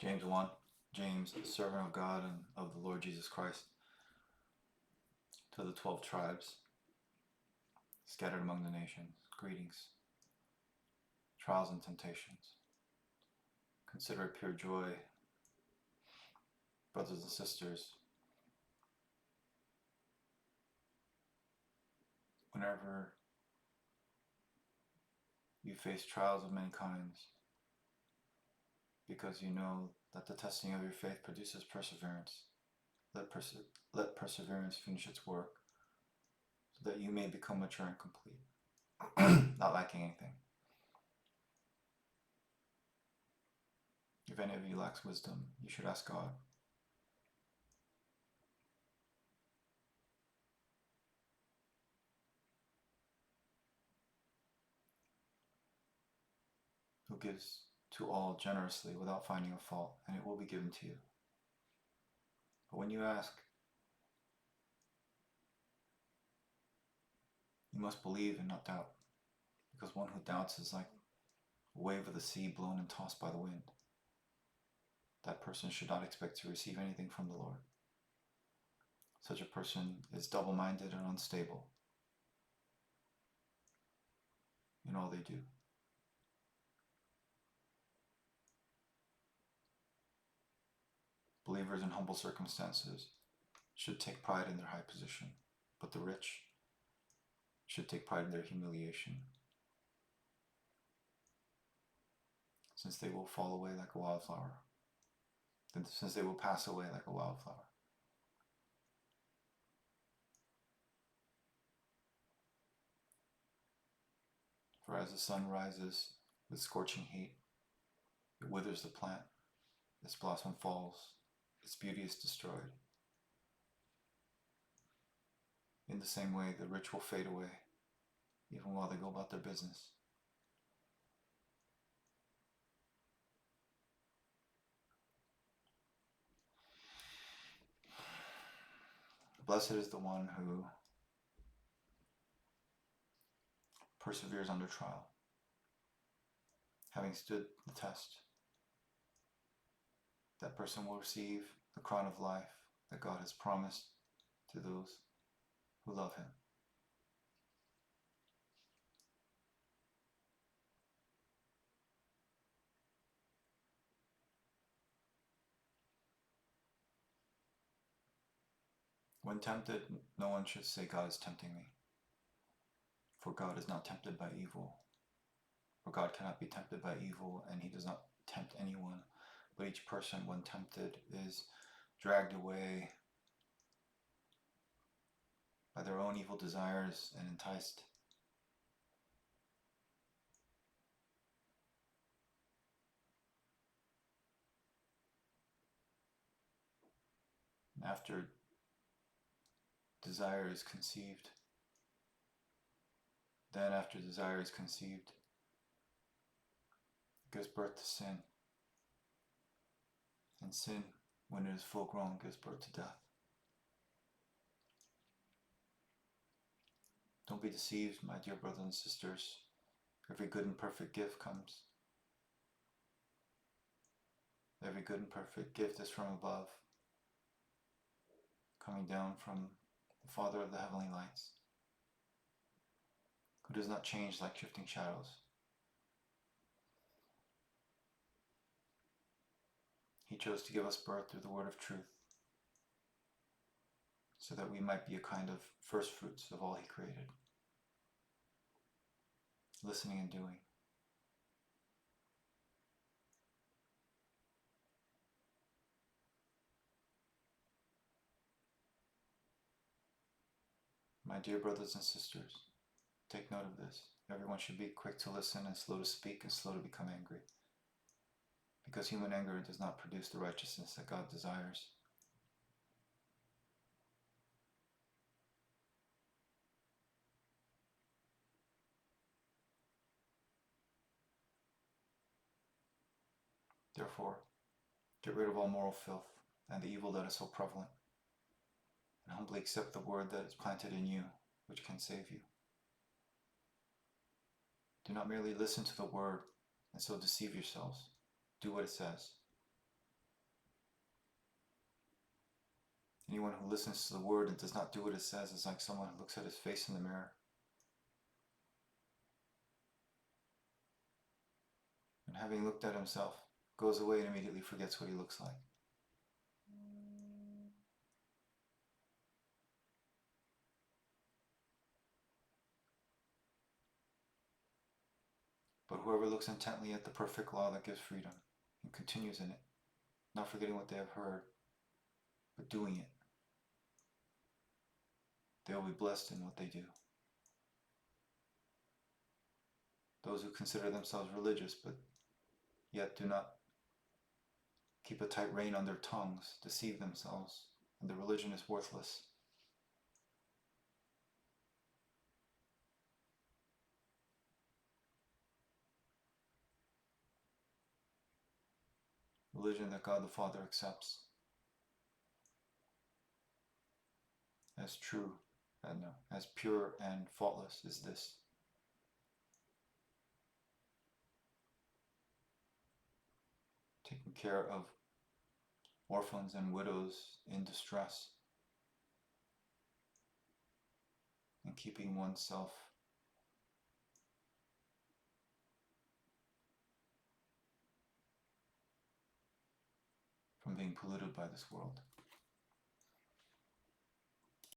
James 1. James, a servant of God and of the Lord Jesus Christ, to the 12 tribes scattered among the nations, greetings. Trials and temptations. Consider it pure joy, brothers and sisters, whenever you face trials of many kinds, because you know that the testing of your faith produces perseverance. Let perseverance finish its work, so that you may become mature and complete, not lacking anything. If any of you lacks wisdom, you should ask God, who gives to all generously without finding a fault, and it will be given to you. But when you ask, you must believe and not doubt, because one who doubts is like a wave of the sea blown and tossed by the wind. That person should not expect to receive anything from the Lord. Such a person is double-minded and unstable in all they do. Believers in humble circumstances should take pride in their high position, but the rich should take pride in their humiliation, since they will fall away like a wildflower, since they will pass away like a wildflower. For as the sun rises with scorching heat, it withers the plant, its blossom falls, its beauty is destroyed. In the same way, the rich will fade away, even while they go about their business. Blessed is the one who perseveres under trial, having stood the test. That person will receive the crown of life that God has promised to those who love Him. When tempted, no one should say, God is tempting me. For God is not tempted by evil. For God cannot be tempted by evil, and He does not tempt anyone. But each person, when tempted, is dragged away by their own evil desires and enticed. And after desire is conceived, after desire is conceived, it gives birth to sin. And sin, when it is full grown, gives birth to death. Don't be deceived, my dear brothers and sisters. Every good and perfect gift comes. Every good and perfect gift is from above, coming down from the Father of the heavenly lights, who does not change like shifting shadows. He chose to give us birth through the word of truth, so that we might be a kind of first fruits of all He created, listening and doing. My dear brothers and sisters, take note of this. Everyone should be quick to listen and slow to speak and slow to become angry, because human anger does not produce the righteousness that God desires. Therefore, get rid of all moral filth and the evil that is so prevalent, and humbly accept the word that is planted in you, which can save you. Do not merely listen to the word and so deceive yourselves. Do what it says. Anyone who listens to the word and does not do what it says is like someone who looks at his face in the mirror and, having looked at himself, goes away and immediately forgets what he looks like. But whoever looks intently at the perfect law that gives freedom and continues in it, not forgetting what they have heard, but doing it, they will be blessed in what they do. Those who consider themselves religious but yet do not keep a tight rein on their tongues deceive themselves, and their religion is worthless. Religion that God the Father accepts as true, as pure and faultless is this: taking care of orphans and widows in distress, and keeping oneself from being polluted by this world.